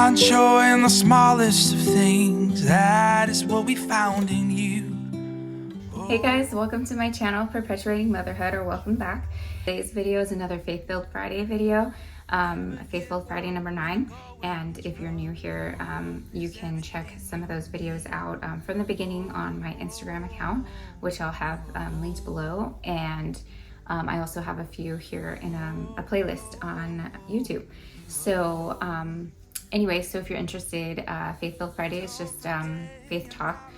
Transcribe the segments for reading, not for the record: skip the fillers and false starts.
find joy in the smallest of things. That is what we found in you. Hey guys, welcome to my channel, Perpetuating Motherhood, or welcome back. Today's video is another Faith-Filled Friday video, Faith-Filled Friday number 9. And if you're new here, you can check some of those videos out from the beginning on my Instagram account, which I'll have linked below. And I also have a few here in a playlist on YouTube. So anyway, so if you're interested, Faith-Filled Friday is just faith talk.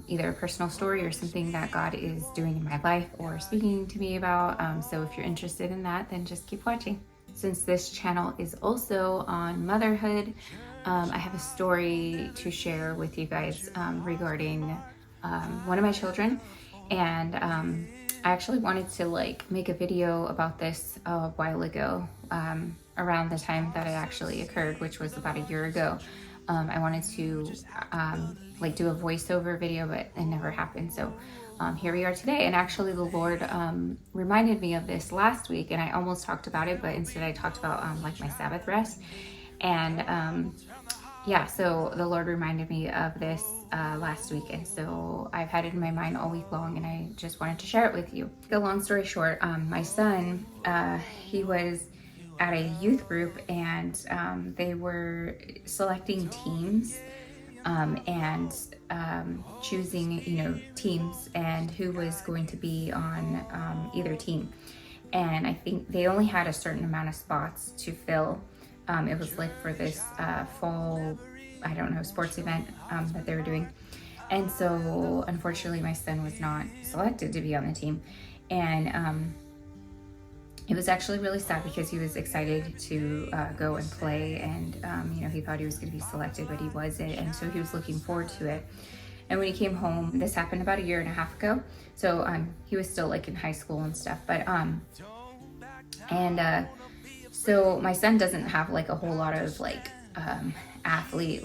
Either a personal story or something that God is doing in my life or speaking to me about. So if you're interested in that, then just keep watching. Since this channel is also on motherhood, I have a story to share with you guys regarding one of my children. And I actually wanted to make a video about this a while ago, around the time that it actually occurred, which was about a year ago. I wanted to do a voiceover video, but it never happened. So here we are today. And actually the Lord reminded me of this last week, and I almost talked about it, but instead I talked about my Sabbath rest. And yeah, so the Lord reminded me of this last week, and so I've had it in my mind all week long, and I just wanted to share it with you. The long story short, my son, he was at a youth group, and they were selecting teams and choosing, teams and who was going to be on either team. And I think they only had a certain amount of spots to fill. It was for this fall, I don't know, sports event that they were doing. And so unfortunately my son was not selected to be on the team. And it was actually really sad because he was excited to go and play, and he thought he was going to be selected, but he wasn't, and so he was looking forward to it. And when he came home, this happened about 1.5 years ago, so he was still in high school and stuff, but so my son doesn't have a whole lot of athlete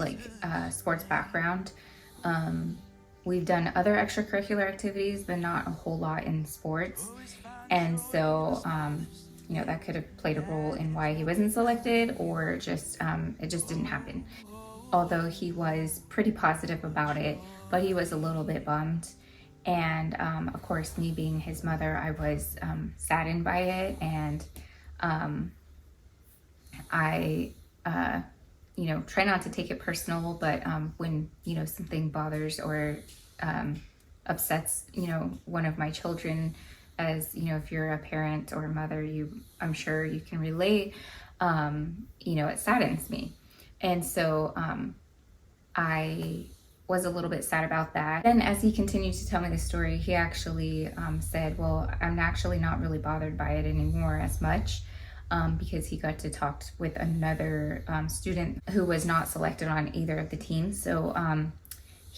sports background. We've done other extracurricular activities, but not a whole lot in sports. And so, that could have played a role in why he wasn't selected, or just, it just didn't happen. Although he was pretty positive about it, but he was a little bit bummed. And, of course, me being his mother, I was saddened by it. And I, try not to take it personal, but when, something bothers or upsets, one of my children, as if you're a parent or a mother, I'm sure you can relate, it saddens me. And so I was a little bit sad about that. Then as he continued to tell me the story, he actually said, well, I'm actually not really bothered by it anymore as much, because he got to talk with another student who was not selected on either of the teams. So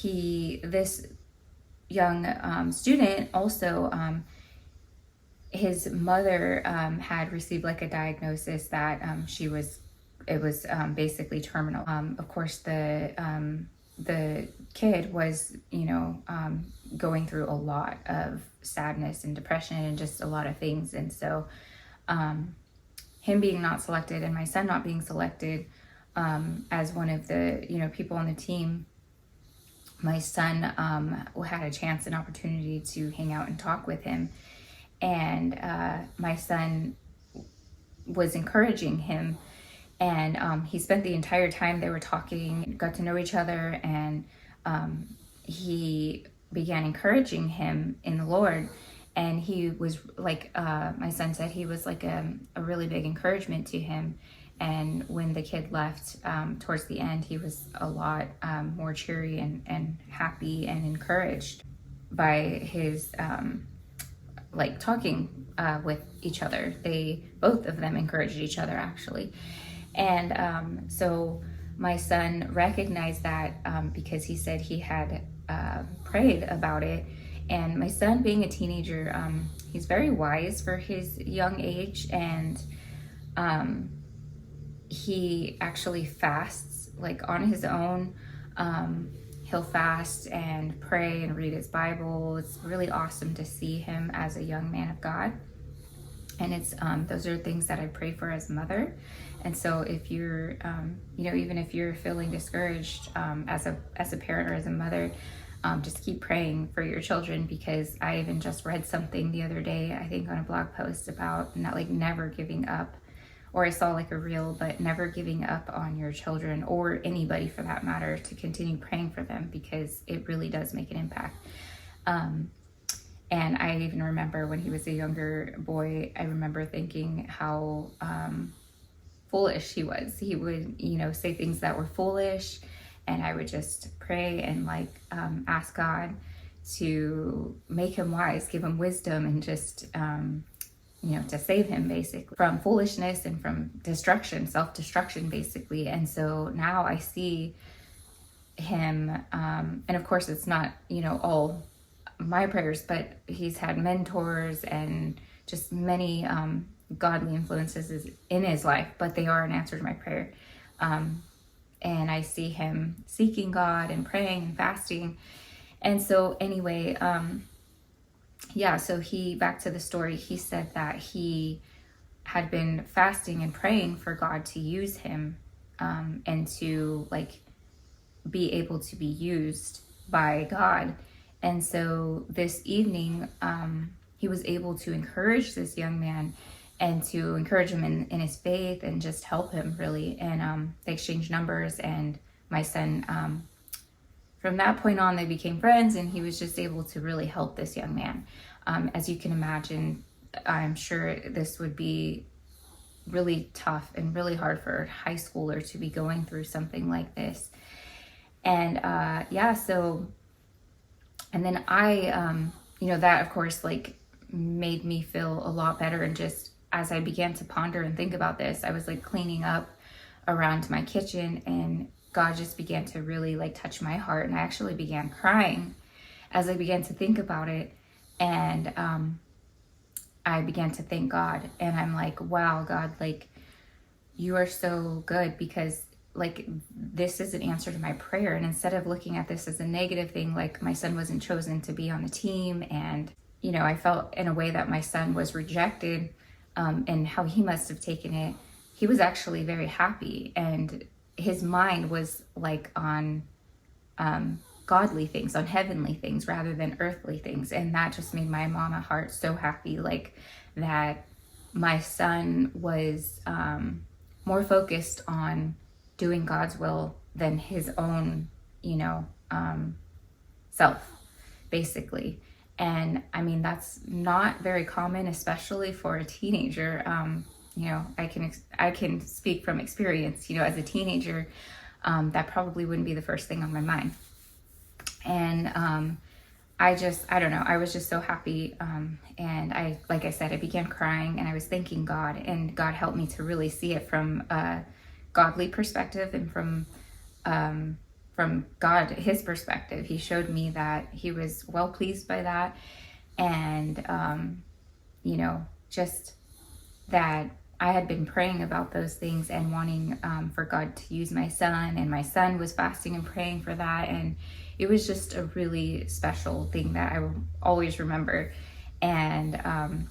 this young student also, his mother had received a diagnosis that it was basically terminal. Of course, the kid was going through a lot of sadness and depression and just a lot of things. And so him being not selected and my son not being selected as one of the people on the team, my son had a chance and opportunity to hang out and talk with him. And my son was encouraging him, and he spent the entire time they were talking, got to know each other, and he began encouraging him in the Lord. And he was my son said he was a really big encouragement to him. And when the kid left towards the end, he was a lot more cheery and happy and encouraged by his talking with each other. Both of them encouraged each other, actually. And so my son recognized that because he said he had prayed about it. And my son, being a teenager, he's very wise for his young age, and he actually fasts on his own. He'll fast and pray and read his Bible. It's really awesome to see him as a young man of God. And it's those are things that I pray for as a mother. And so if you're, even if you're feeling discouraged as a parent or as a mother, just keep praying for your children, because I even just read something the other day, I think on a blog post, about never giving up, or I saw a reel, but never giving up on your children, or anybody for that matter, to continue praying for them, because it really does make an impact. And I even remember when he was a younger boy, I remember thinking how foolish he was. He would, say things that were foolish, and I would just pray and ask God to make him wise, give him wisdom, and just, to save him basically from foolishness and from destruction, self-destruction basically. And so now I see him, and of course it's not, all my prayers, but he's had mentors and just many godly influences in his life, but they are an answer to my prayer. And I see him seeking God and praying and fasting. And so anyway, so back to the story, he said that he had been fasting and praying for God to use him, and to be able to be used by God. And so this evening, he was able to encourage this young man, and to encourage him in his faith, and just help him really. And they exchanged numbers, and my son, from that point on, they became friends, and he was just able to really help this young man. As you can imagine, I'm sure this would be really tough and really hard for a high schooler to be going through something like this. And and then I, that of course made me feel a lot better. And just as I began to ponder and think about this, I was cleaning up around my kitchen, and God just began to really touch my heart. And I actually began crying as I began to think about it. And I began to thank God, and I'm like, wow, God, you are so good, because this is an answer to my prayer. And instead of looking at this as a negative thing, my son wasn't chosen to be on the team, and I felt in a way that my son was rejected, and how he must have taken it. He was actually very happy, and his mind was on godly things, on heavenly things, rather than earthly things. And that just made my mama heart so happy, that my son was more focused on doing God's will than his own, self, basically. And I mean, that's not very common, especially for a teenager. I can speak from experience, as a teenager, that probably wouldn't be the first thing on my mind. And I don't know, I was just so happy. And like I said, I began crying, and I was thanking God, and God helped me to really see it from a godly perspective, and from God, his perspective. He showed me that he was well pleased by that. And, just that I had been praying about those things and wanting for God to use my son, and my son was fasting and praying for that. And it was just a really special thing that I will always remember. And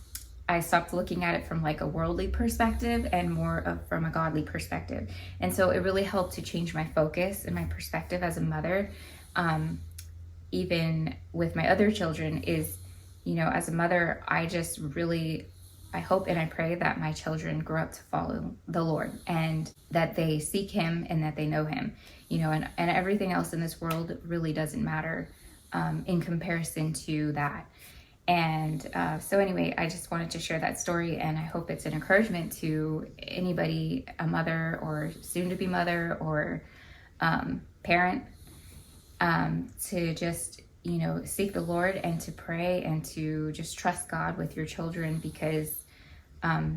I stopped looking at it from a worldly perspective, and more from a godly perspective. And so it really helped to change my focus and my perspective as a mother. Even with my other children, is, as a mother, I hope and I pray that my children grow up to follow the Lord, and that they seek him, and that they know him, and everything else in this world really doesn't matter in comparison to that. And so anyway, I just wanted to share that story, and I hope it's an encouragement to anybody, a mother or soon to be mother or parent, to just, seek the Lord, and to pray, and to just trust God with your children, because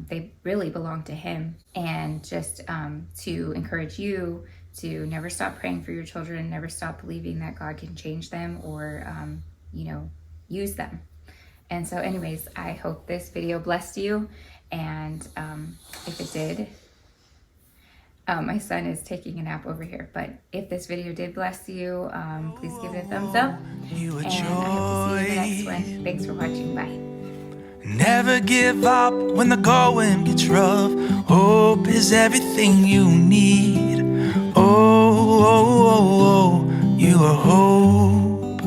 they really belong to him. And just to encourage you to never stop praying for your children, never stop believing that God can change them, or, use them. And so anyways, I hope this video blessed you. And if it did, my son is taking a nap over here. But if this video did bless you, please give it a thumbs up. And I hope to see you in the next one. Thanks for watching. Bye. Never give up when the going gets rough. Hope is everything. everything you need. Oh, oh, oh, oh, you are hope.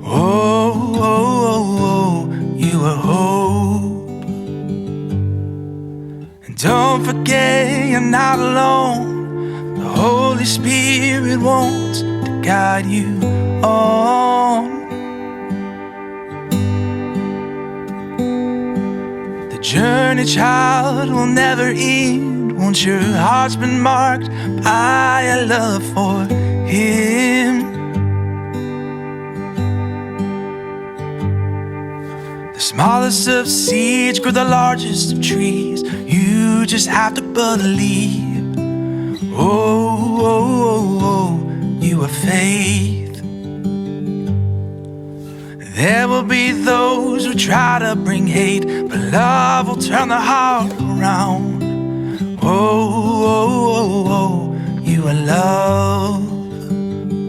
Oh, oh, oh, oh, you are hope. And don't forget you're not alone. The Holy Spirit wants to guide you on. The journey, child, will never end once your heart's been marked by a love for Him. The smallest of seeds grow the largest of trees. You just have to believe. Oh, oh, oh, oh, you have faith. There will be those who try to bring hate, but love will turn the heart around. Oh, oh, oh, oh, you are loved.